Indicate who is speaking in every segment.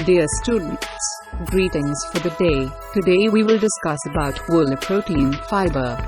Speaker 1: Dear students, greetings for the day. Today we will discuss about wool protein fiber.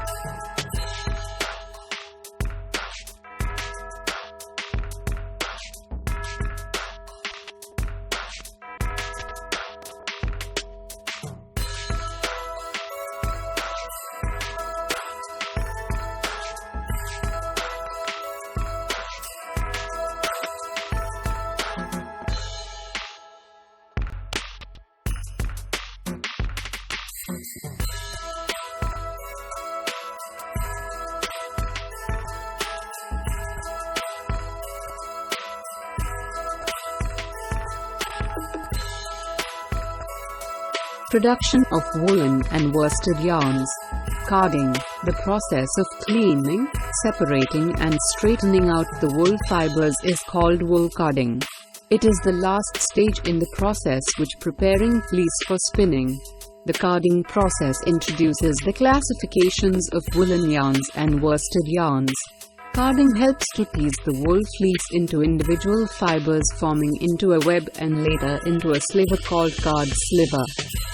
Speaker 1: Production of woolen and worsted yarns. Carding, the process of cleaning, separating and straightening out the wool fibers is called wool carding. It is the last stage in the process which preparing fleece for spinning. The carding process introduces the classifications of woolen yarns and worsted yarns. Carding helps to piece the wool fleece into individual fibers, forming into a web and later into a sliver called card sliver.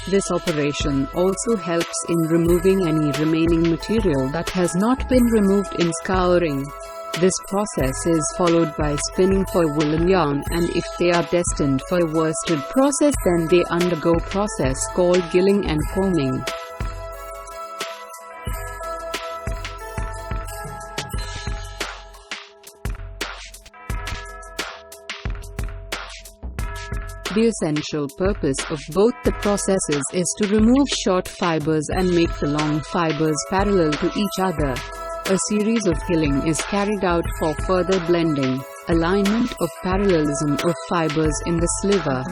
Speaker 1: This operation also helps in removing any remaining material that has not been removed in scouring. This process is followed by spinning for woolen yarn, and if they are destined for a worsted process, then they undergo process called gilling and combing. The essential purpose of both the processes is to remove short fibers and make the long fibers parallel to each other. A series of gilling is carried out for further blending, alignment of parallelism of fibers in the sliver.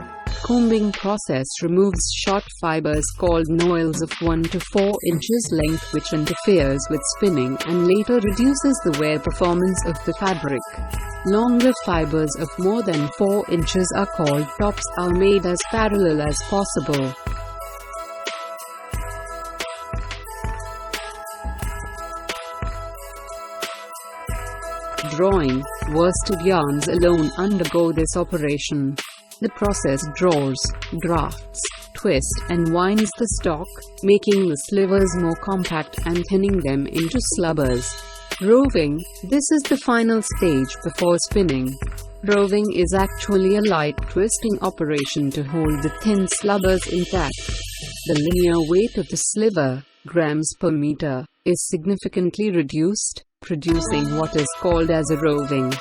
Speaker 1: Combing process removes short fibers called noils of 1 to 4 inches length, which interferes with spinning and later reduces the wear performance of the fabric. Longer fibers of more than 4 inches are called tops, are made as parallel as possible. Drawing, worsted yarns alone undergo this operation. The process draws, drafts, twists and winds the stock, making the slivers more compact and thinning them into slubbers. Roving, this is the final stage before spinning. Roving is actually a light twisting operation to hold the thin slubbers intact. The linear weight of the sliver, grams per meter, is significantly reduced, producing what is called as a roving.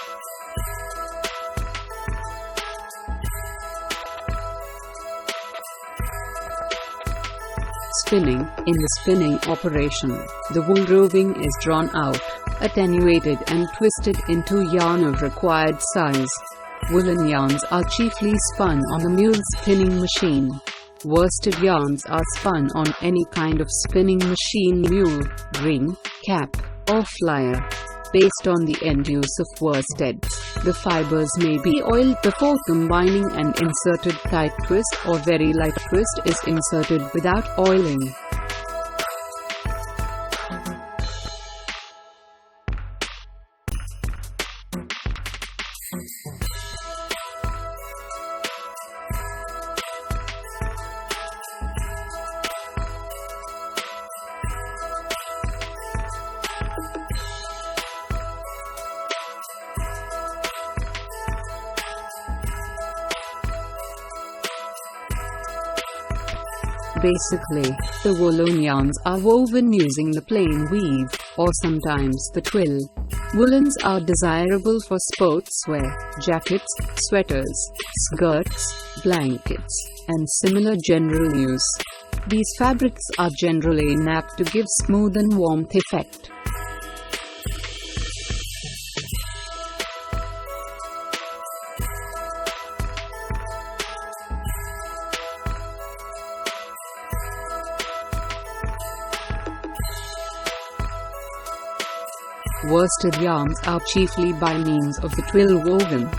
Speaker 1: Spinning. In the spinning operation, the wool roving is drawn out, attenuated and twisted into yarn of required size. Woolen yarns are chiefly spun on the mule spinning machine. Worsted yarns are spun on any kind of spinning machine, mule, ring, cap, or flyer. Based on the end use of worsteds, the fibers may be oiled before combining, and inserted tight twist or very light twist is inserted without oiling. Basically, the woolen yarns are woven using the plain weave, or sometimes the twill. Woolens are desirable for sportswear, jackets, sweaters, skirts, blankets, and similar general use. These fabrics are generally napped to give smooth and warmth effect. Worsted yarns are chiefly by means of the twill woven.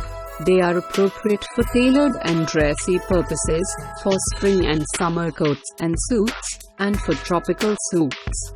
Speaker 1: They are appropriate for tailored and dressy purposes, for spring and summer coats and suits, and for tropical suits.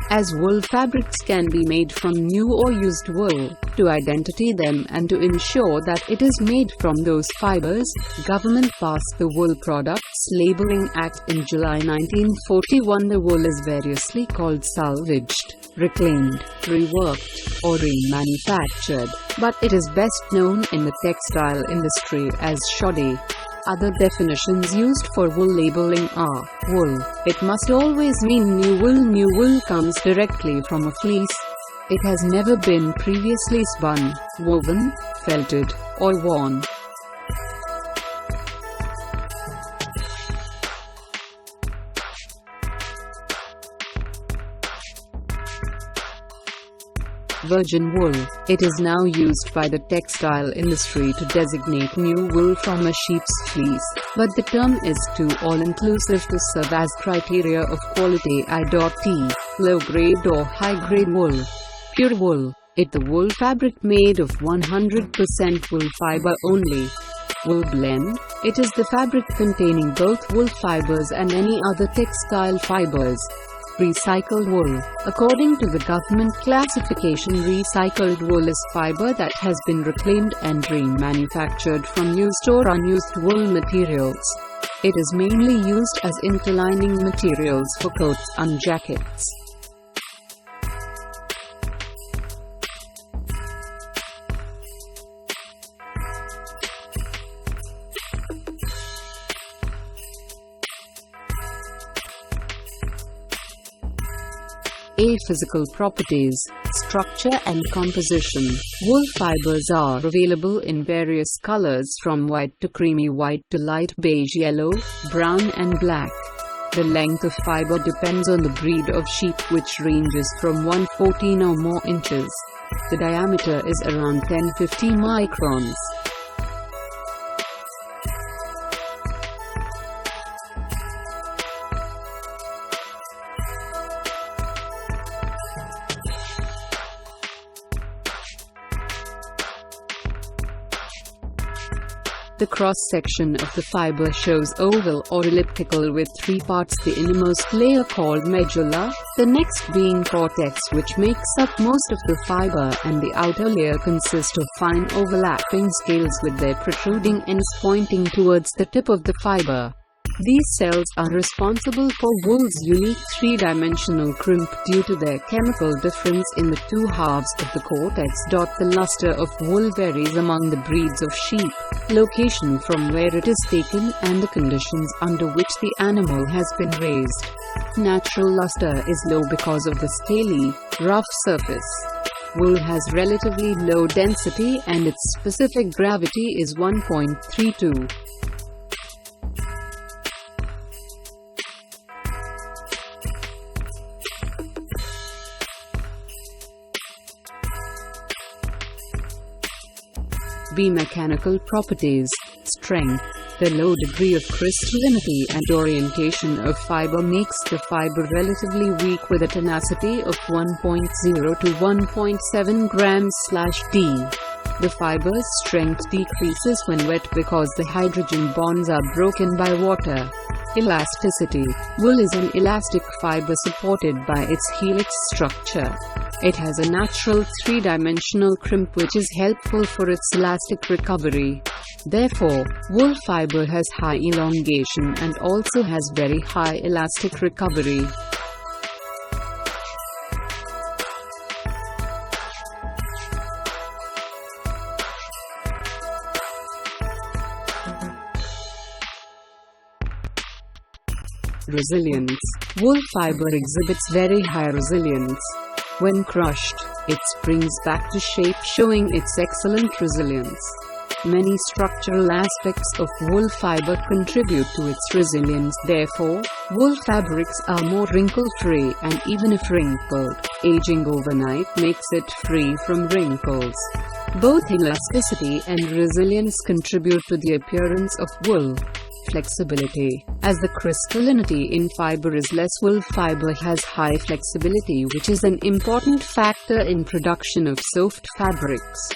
Speaker 1: As wool fabrics can be made from new or used wool, to identify them and to ensure that it is made from those fibers, government passed the Wool Products Labeling Act in July 1941. The wool is variously called salvaged, reclaimed, reworked, or remanufactured, but it is best known in the textile industry as shoddy. Other definitions used for wool labeling are: wool. It must always mean new wool. New wool comes directly from a fleece. It has never been previously spun, woven, felted, or worn. Virgin wool. It is now used by the textile industry to designate new wool from a sheep's fleece, but the term is too all-inclusive to serve as criteria of quality. I.T. Low-grade or high-grade wool. Pure wool. It the wool fabric made of 100% wool fiber only. Wool blend. It is the fabric containing both wool fibers and any other textile fibers. Recycled wool. According to the government classification, recycled wool is fiber that has been reclaimed and remanufactured from used or unused wool materials. It is mainly used as interlining materials for coats and jackets. A. Physical properties, structure and composition. Wool fibers are available in various colors from white to creamy white to light beige, yellow, brown and black. The length of fiber depends on the breed of sheep, which ranges from 114 or more inches. The diameter is around 10-50 microns. The cross-section of the fiber shows oval or elliptical with three parts: the innermost layer called medulla, the next being cortex, which makes up most of the fiber, and the outer layer consists of fine overlapping scales with their protruding ends pointing towards the tip of the fiber. These cells are responsible for wool's unique three-dimensional crimp due to their chemical difference in the two halves of the cortex. The luster of wool varies among the breeds of sheep, location from where it is taken, and the conditions under which the animal has been raised. Natural luster is low because of the scaly, rough surface. Wool has relatively low density and its specific gravity is 1.32. B. Mechanical properties. Strength. The low degree of crystallinity and orientation of fiber makes the fiber relatively weak with a tenacity of 1.0 to 1.7 grams/d. The fiber's strength decreases when wet because the hydrogen bonds are broken by water. Elasticity. Wool is an elastic fiber supported by its helix structure. It has a natural three-dimensional crimp which is helpful for its elastic recovery. Therefore, wool fiber has high elongation and also has very high elastic recovery. Resilience. Wool fiber exhibits very high resilience. When crushed, it springs back to shape, showing its excellent resilience. Many structural aspects of wool fiber contribute to its resilience. Therefore, wool fabrics are more wrinkle-free, and even if wrinkled, aging overnight makes it free from wrinkles. Both elasticity and resilience contribute to the appearance of wool. Flexibility. As the crystallinity in fiber is less, wool fiber has high flexibility, which is an important factor in production of soft fabrics.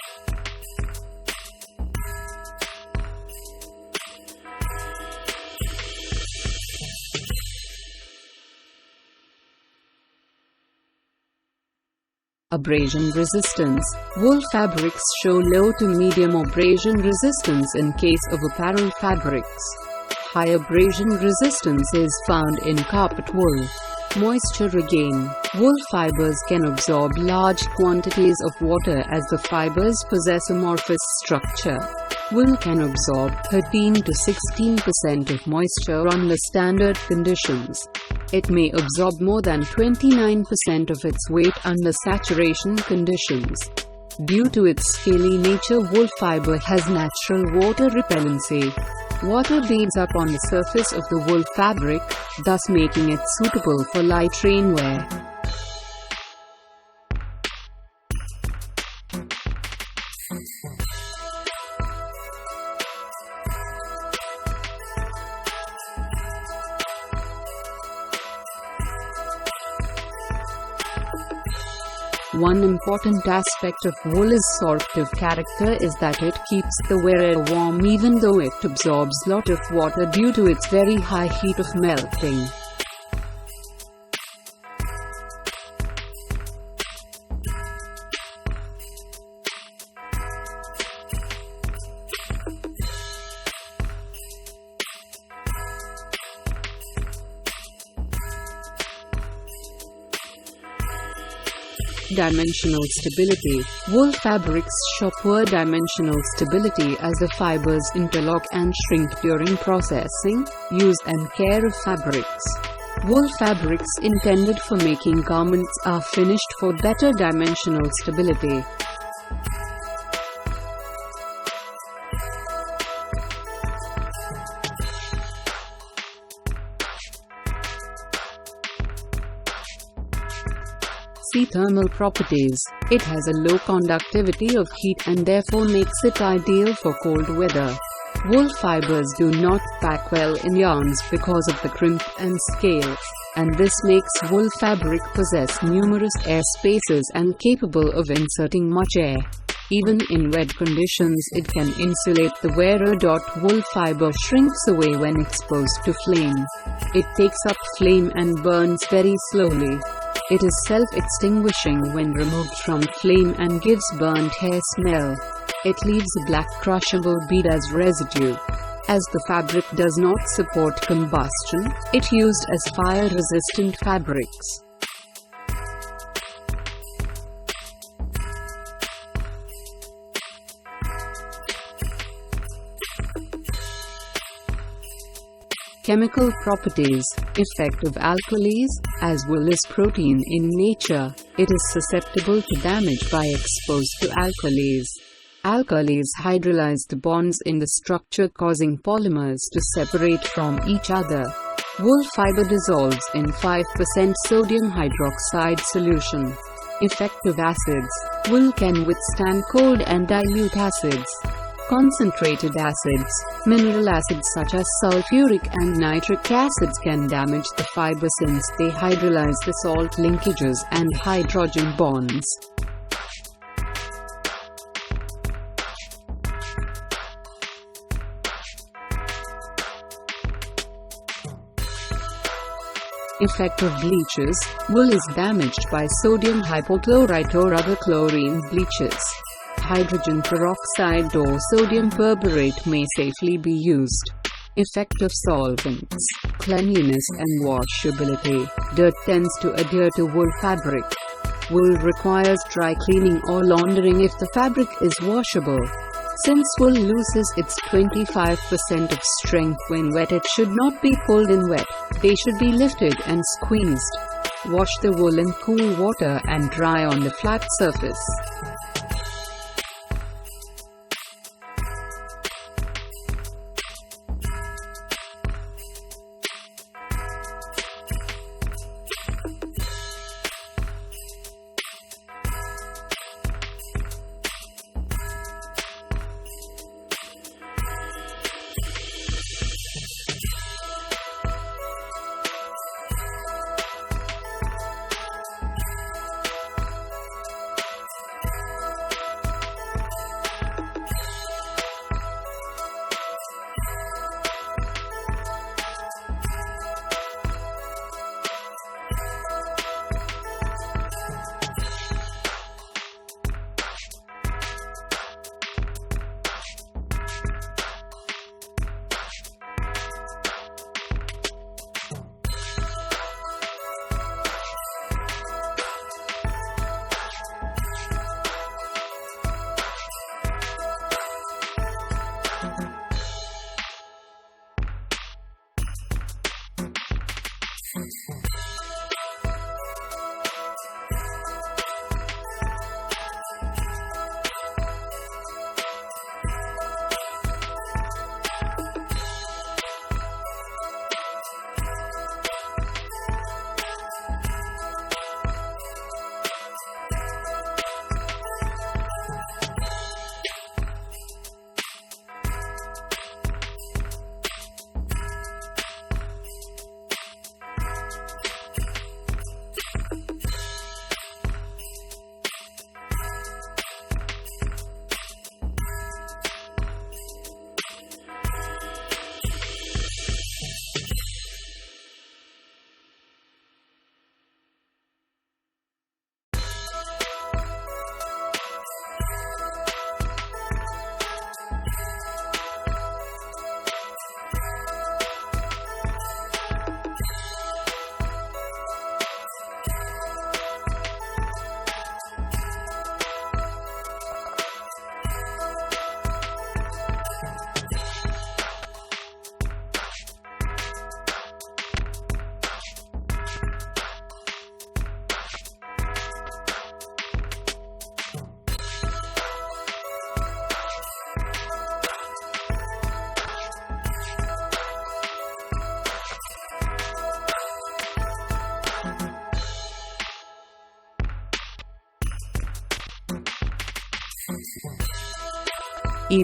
Speaker 1: Abrasion resistance. Wool fabrics show low to medium abrasion resistance in case of apparel fabrics. High abrasion resistance is found in carpet wool. Moisture regain. Wool fibers can absorb large quantities of water as the fibers possess amorphous structure. Wool can absorb 13 to 16% of moisture under standard conditions. It may absorb more than 29% of its weight under saturation conditions. Due to its scaly nature, wool fiber has natural water repellency. Water beads up on the surface of the wool fabric, thus making it suitable for light rainwear. One important aspect of wool's sorptive character is that it keeps the wearer warm even though it absorbs lot of water due to its very high heat of melting. Dimensional stability. Wool fabrics show poor dimensional stability as the fibers interlock and shrink during processing, use and care of fabrics. Wool fabrics intended for making garments are finished for better dimensional stability. See thermal properties. It has a low conductivity of heat and therefore makes it ideal for cold weather. Wool fibers do not pack well in yarns because of the crimp and scales, and this makes wool fabric possess numerous air spaces and capable of inserting much air. Even in wet conditions, it can insulate the wearer. Wool fiber shrinks away when exposed to flame. It takes up flame and burns very slowly. It is self-extinguishing when removed from flame and gives burnt hair smell. It leaves a black crushable bead as residue. As the fabric does not support combustion, it used as fire-resistant fabrics. Chemical properties. Effect of alkalis. As wool is protein in nature, it is susceptible to damage by exposed to alkalis. Alkalis hydrolyze the bonds in the structure, causing polymers to separate from each other. Wool fiber dissolves in 5% sodium hydroxide solution. Effect of acids. Wool can withstand cold and dilute acids. Concentrated acids. Mineral acids such as sulfuric and nitric acids can damage the fiber since they hydrolyze the salt linkages and hydrogen bonds. Effect of bleaches. Wool is damaged by sodium hypochlorite or other chlorine bleaches. Hydrogen peroxide or sodium perborate may safely be used. Effect of solvents. Cleanliness and washability. Dirt tends to adhere to wool fabric. Wool requires dry cleaning or laundering if the fabric is washable. Since wool loses its 25% of strength when wet, it should not be pulled in wet. They should be lifted and squeezed. Wash the wool in cool water and dry on the flat surface.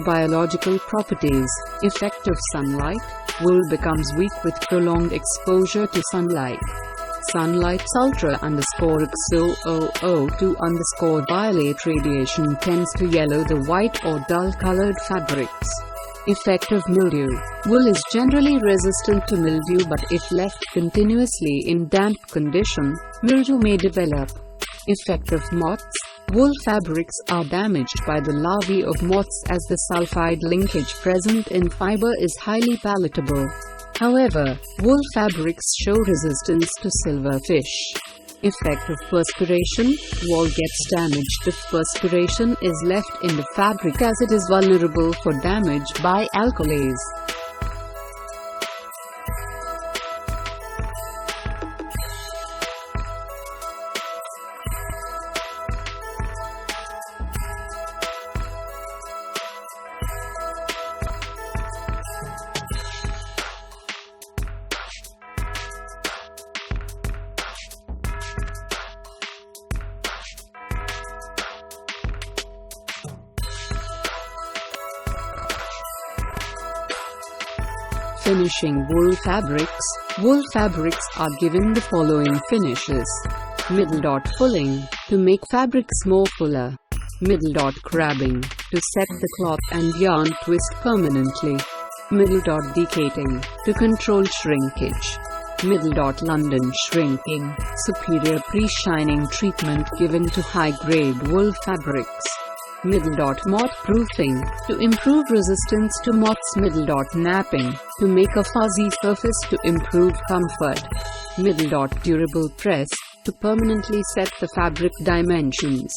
Speaker 1: Biological properties. Effect of sunlight. Wool becomes weak with prolonged exposure to sunlight. Sunlight's ultra_XOOO2_violet radiation tends to yellow the white or dull-colored fabrics. Effect of mildew. Wool is generally resistant to mildew, but if left continuously in damp condition, mildew may develop. Effect of moths. Wool fabrics are damaged by the larvae of moths as the sulfide linkage present in fiber is highly palatable. However, wool fabrics show resistance to silverfish. Effect of perspiration: wool gets damaged if perspiration is left in the fabric as it is vulnerable for damage by alkalis. Finishing wool fabrics. Wool fabrics are given the following finishes. Middle dot fulling, to make fabrics more fuller. Middle dot crabbing, to set the cloth and yarn twist permanently. Middle dot decating, to control shrinkage. Middle dot London shrinking, superior pre-shining treatment given to high-grade wool fabrics. Middle dot moth proofing, to improve resistance to moths. Middle dot napping, to make a fuzzy surface to improve comfort. Middle dot durable press, to permanently set the fabric dimensions.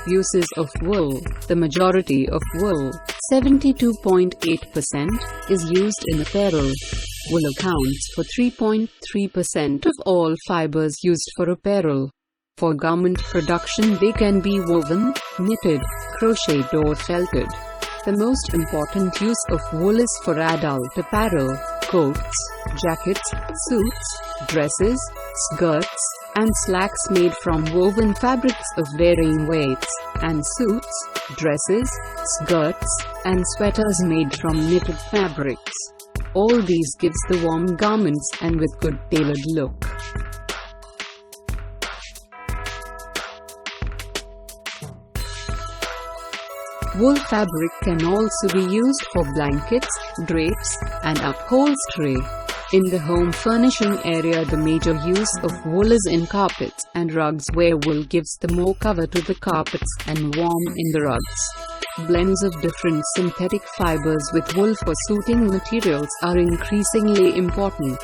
Speaker 1: Uses of wool. The majority of wool, 72.8%, is used in apparel. Wool accounts for 3.3% of all fibers used for apparel. For garment production, they can be woven, knitted, crocheted or felted. The most important use of wool is for adult apparel, coats, jackets, suits, dresses, skirts, and slacks made from woven fabrics of varying weights, and suits, dresses, skirts, and sweaters made from knitted fabrics. All these gives the warm garments and with good tailored look. Wool fabric can also be used for blankets, drapes, and upholstery. In the home furnishing area, the major use of wool is in carpets and rugs, where wool gives the more cover to the carpets and warmth in the rugs. Blends of different synthetic fibers with wool for suiting materials are increasingly important.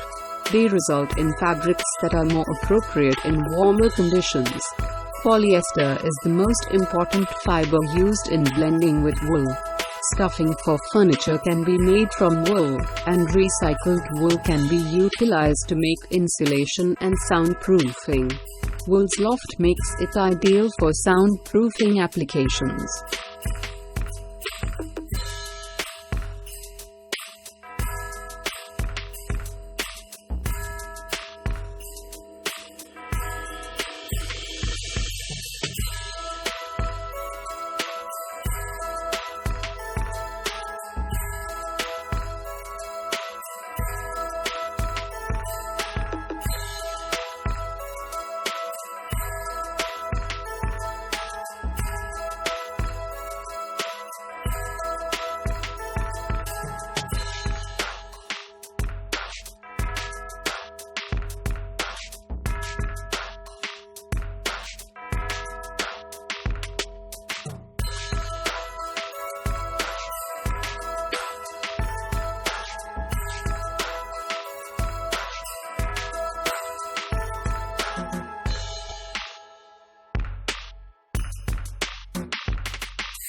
Speaker 1: They result in fabrics that are more appropriate in warmer conditions. Polyester is the most important fiber used in blending with wool. Stuffing for furniture can be made from wool, and recycled wool can be utilized to make insulation and soundproofing. Wool's loft makes it ideal for soundproofing applications.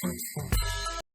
Speaker 2: Thank you.